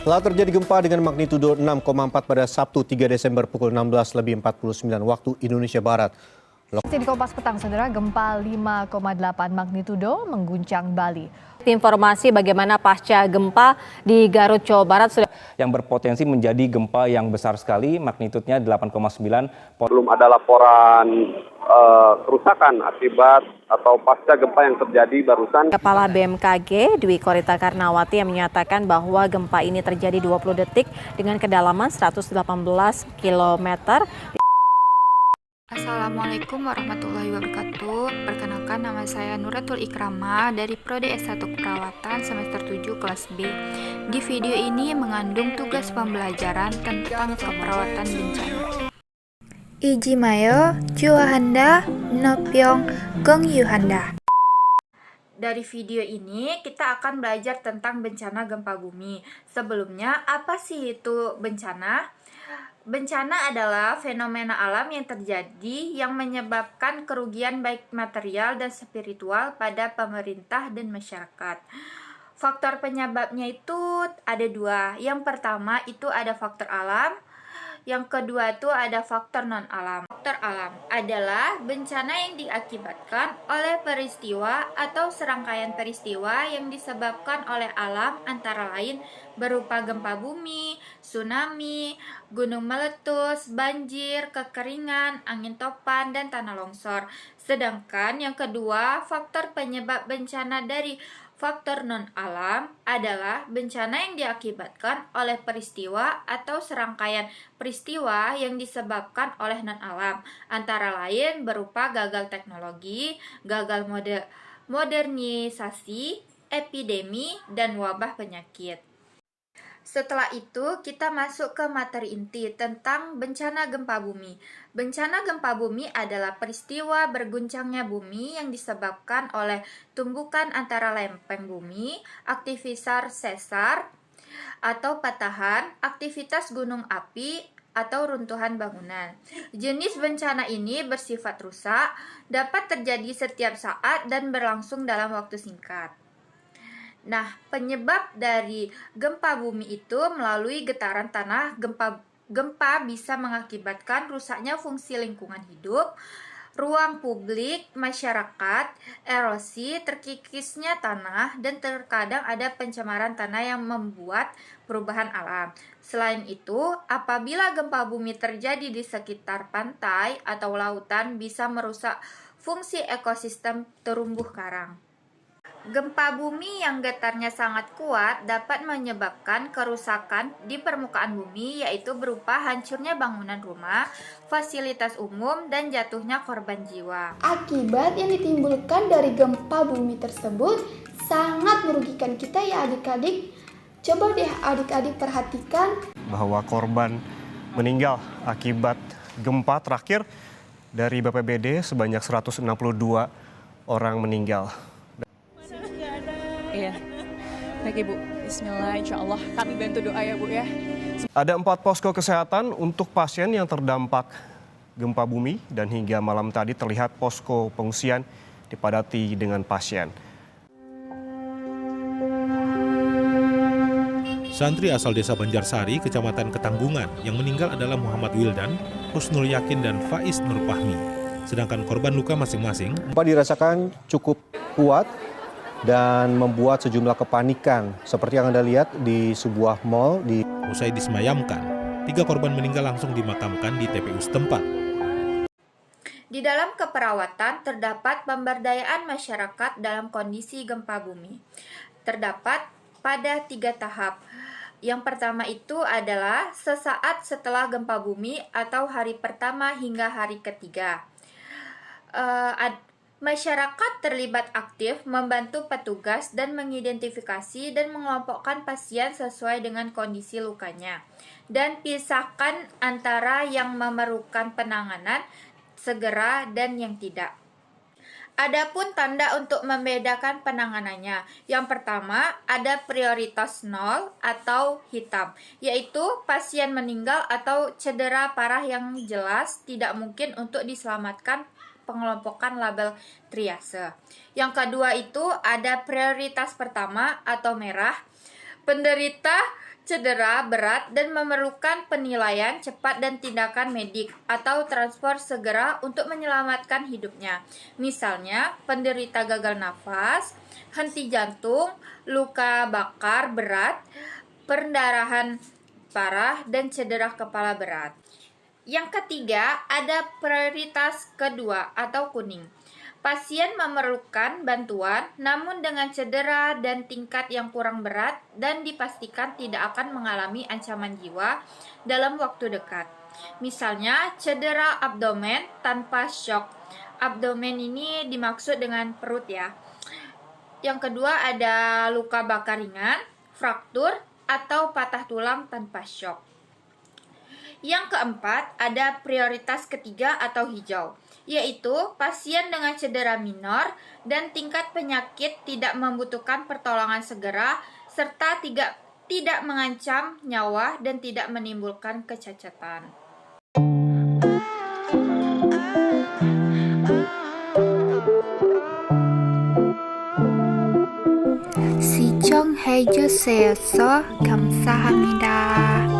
Telah terjadi gempa dengan magnitudo 6,4 pada Sabtu 3 Desember pukul 16.49 waktu Indonesia Barat. Di Kompas Petang, saudara, gempa 5,8 magnitudo mengguncang Bali. Informasi bagaimana pasca gempa di Garut, Jawa Barat sudah yang berpotensi menjadi gempa yang besar sekali, magnitudnya 8,9. Belum ada laporan kerusakan akibat atau pasca gempa yang terjadi barusan. Kepala BMKG Dwi Korita Karnawati yang menyatakan bahwa gempa ini terjadi 20 detik dengan kedalaman 118 km. Assalamualaikum warahmatullahi wabarakatuh. Perkenalkan, nama saya Nuratul Ikrama dari Prodi S1 Keperawatan semester 7 kelas B. Di video ini mengandung tugas pembelajaran tentang keperawatan bencana. Ijimayo, Juahanda, Nopyong, Gongyuhanda. Dari video ini kita akan belajar tentang bencana gempa bumi. Sebelumnya, apa sih itu bencana? Bencana adalah fenomena alam yang terjadi yang menyebabkan kerugian baik material dan spiritual pada pemerintah dan masyarakat. Faktor penyebabnya itu ada dua. Yang pertama itu ada faktor alam, yang kedua itu ada faktor non-alam. Faktor alam adalah bencana yang diakibatkan oleh peristiwa atau serangkaian peristiwa yang disebabkan oleh alam, antara lain berupa gempa bumi, tsunami, gunung meletus, banjir, kekeringan, angin topan, dan tanah longsor. Sedangkan yang kedua, faktor penyebab bencana dari faktor non-alam adalah bencana yang diakibatkan oleh peristiwa atau serangkaian peristiwa yang disebabkan oleh non-alam, antara lain berupa gagal teknologi, gagal modernisasi, epidemi, dan wabah penyakit. Setelah itu, kita masuk ke materi inti tentang bencana gempa bumi. Bencana gempa bumi adalah peristiwa berguncangnya bumi yang disebabkan oleh tumbukan antara lempeng bumi, aktivitas sesar atau patahan, aktivitas gunung api, atau runtuhan bangunan. Jenis bencana ini bersifat rusak, dapat terjadi setiap saat dan berlangsung dalam waktu singkat. Nah, penyebab dari gempa bumi itu melalui getaran tanah. Gempa bisa mengakibatkan rusaknya fungsi lingkungan hidup, ruang publik, masyarakat, erosi, terkikisnya tanah, dan terkadang ada pencemaran tanah yang membuat perubahan alam. Selain itu, apabila gempa bumi terjadi di sekitar pantai atau lautan, bisa merusak fungsi ekosistem terumbu karang. Gempa bumi yang getarnya sangat kuat dapat menyebabkan kerusakan di permukaan bumi, yaitu berupa hancurnya bangunan rumah, fasilitas umum, dan jatuhnya korban jiwa. Akibat yang ditimbulkan dari gempa bumi tersebut sangat merugikan kita ya adik-adik. Coba deh adik-adik perhatikan Bahwa korban meninggal akibat gempa terakhir dari BPBD sebanyak 162 orang meninggal. Iya, baik Ibu. Bismillah, insya Allah kami bantu doa ya Bu ya. Ada 4 posko kesehatan untuk pasien yang terdampak gempa bumi dan hingga malam tadi terlihat posko pengungsian dipadati dengan pasien. Santri asal desa Banjarsari, Kecamatan Ketanggungan yang meninggal adalah Muhammad Wildan, Husnul Yakin, dan Faiz Nur Fahmi. Sedangkan korban luka masing-masing. Gempa dirasakan cukup kuat dan membuat sejumlah kepanikan seperti yang Anda lihat di sebuah mal. Usai disemayamkan, 3 korban meninggal langsung dimakamkan di TPU setempat. Di dalam keperawatan terdapat pemberdayaan masyarakat dalam kondisi gempa bumi. Terdapat pada 3 tahap. Yang pertama itu adalah sesaat setelah gempa bumi atau hari pertama hingga hari ketiga. Masyarakat terlibat aktif membantu petugas dan mengidentifikasi dan mengelompokkan pasien sesuai dengan kondisi lukanya, dan pisahkan antara yang memerlukan penanganan segera dan yang tidak. Adapun tanda untuk membedakan penanganannya. Yang pertama, ada prioritas 0 atau hitam, yaitu pasien meninggal atau cedera parah yang jelas tidak mungkin untuk diselamatkan, pengelompokan label triase. Yang kedua itu ada prioritas pertama atau merah. Penderita cedera berat dan memerlukan penilaian cepat dan tindakan medik atau transfer segera untuk menyelamatkan hidupnya. Misalnya, penderita gagal nafas, henti jantung, luka bakar berat, perdarahan parah, dan cedera kepala berat. Yang ketiga, ada prioritas kedua atau kuning. Pasien memerlukan bantuan namun dengan cedera dan tingkat yang kurang berat dan dipastikan tidak akan mengalami ancaman jiwa dalam waktu dekat. Misalnya, cedera abdomen tanpa shock. Abdomen ini dimaksud dengan perut ya. Yang kedua ada luka bakar ringan, fraktur, atau patah tulang tanpa shock. Yang keempat ada prioritas ketiga atau hijau, yaitu pasien dengan cedera minor dan tingkat penyakit tidak membutuhkan pertolongan segera, serta tidak mengancam nyawa dan tidak menimbulkan kecacatan. 시청해주셔서 감사합니다.